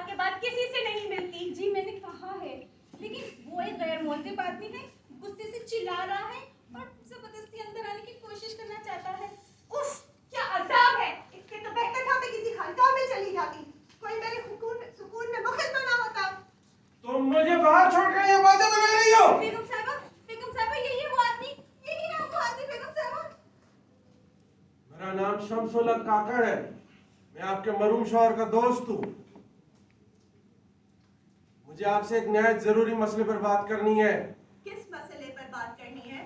मुलाकात के बाद किसी से नहीं मिलती। जी मैंने कहा है, लेकिन वो एक गैर मुअद्दिब आदमी है, गुस्से से चिल्ला रहा है और जबरदस्ती अंदर आने की कोशिश करना चाहता है। उफ, क्या अज़ाब है। इससे तो बेहतर था मैं किसी खानकाह में चली जाती, कोई मेरे सुकून में मुखिल तो ना होता। तुम मुझे बाहर छोड़कर ये बातें बना रही हो? बेगम साहबा यही है वो आदमी, यही है वो आदमी बेगम साहबा। मेरा नाम शमसुल हक काकड़ है, मैं आपके मरूम शौहर का दोस्त हूँ। मुझे आपसे एक निहायत जरूरी मसले पर बात करनी है। किस मसले पर बात करनी है?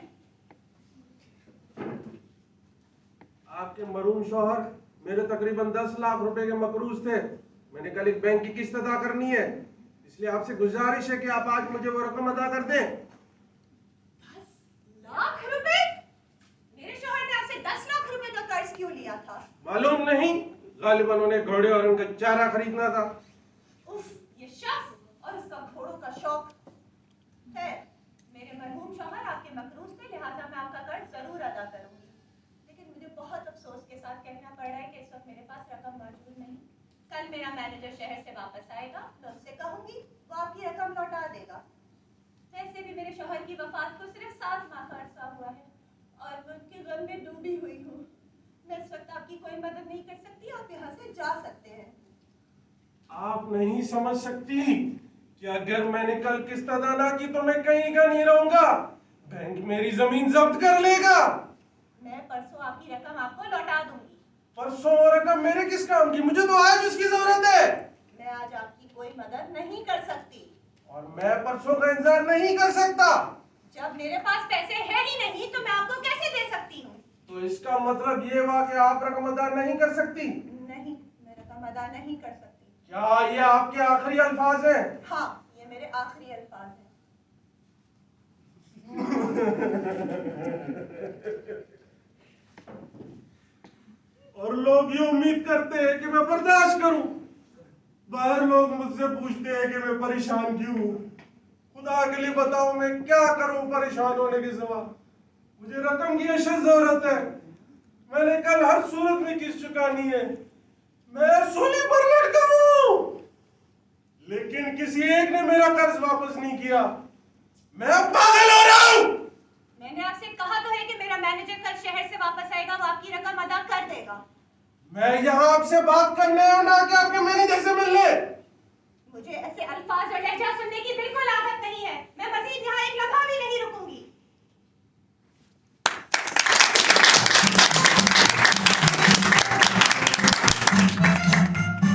आपके मरूम शौहर मेरे तकरीबन 10 लाख रुपए के मकरूज थे। मैंने कल एक बैंक की किस्त अदा करनी है, इसलिए आपसे गुजारिश है कि आप आज मुझे वो रकम अदा कर दें। 10 लाख रुपए? मेरे शौहर ने आपसे 10 लाख रुपए का कर्ज क्यों लिया था? मालूम नहीं, गालिबन उन्हें घोड़े और उनका चारा खरीदना था। उफ, ये शख्स और उसका घोड़ों का शौक है। मेरे मरहूम शौहर आपके मकरूज थे, लिहाजा मैं आपका कर्ज जरूर अदा करूंगी। लेकिन मुझे बहुत अफसोस के साथ कहना पड़ रहा है कि इस वक्त मेरे पास रकम मौजूद नहीं। कल मेरा मैनेजर शहर से वापस आएगा, मैं उससे कहूंगी वो आपकी रकम लौटा देगा। वैसे भी मेरे शौहर की वफात को सिर्फ 7 माह का अरसा हुआ है और मैं उनके गम में डूबी हुई हूँ। मैं इस वक्त आपकी कोई मदद नहीं कर सकती, आप यहाँ से जा सकते हैं। आप नहीं समझ सकती कि अगर मैंने कल किस्त अदा ना की तो मैं कहीं का नहीं रहूंगा, बैंक मेरी जमीन जब्त कर लेगा। मैं परसों आपकी रकम आपको लौटा दूंगी। परसों और रकम मेरे किस काम की? मुझे तो आज उसकी जरूरत है। मैं आज आपकी कोई मदद नहीं कर सकती और मैं परसों का इंतजार नहीं कर सकता। जब मेरे पास पैसे है ही नहीं तो मैं आपको कैसे दे सकती हूँ? तो इसका मतलब ये हुआ कि आप रकम अदा नहीं कर सकती? नहीं, मैं रकम अदा नहीं कर सकती। क्या ये आपके आखिरी अल्फाज हैं? हाँ, ये मेरे आखिरी अल्फाज हैं। और लोग ये उम्मीद करते हैं कि मैं बर्दाश्त करूं। बाहर लोग मुझसे पूछते हैं कि मैं परेशान क्यों हूं। खुदा के लिए बताओ मैं क्या करूं परेशान होने के सिवा? मुझे रकम की अशद जरूरत है। मैंने कल हर सूरत में किस्त चुकानी है। मैं सूली पर लटका हूं, लेकिन किसी एक ने मेरा कर्ज वापस नहीं किया। मैं पागल हो रहा हूं। मैंने आपसे कहा तो है कि मेरा मैनेजर कल शहर से वापस आएगा, वो आपकी रकम अदा कर देगा। मैं यहाँ आपसे बात करने और ना कि आपके मैनेजर से मिलने। मुझे ऐसे अल्फाज और लहजा सुनने की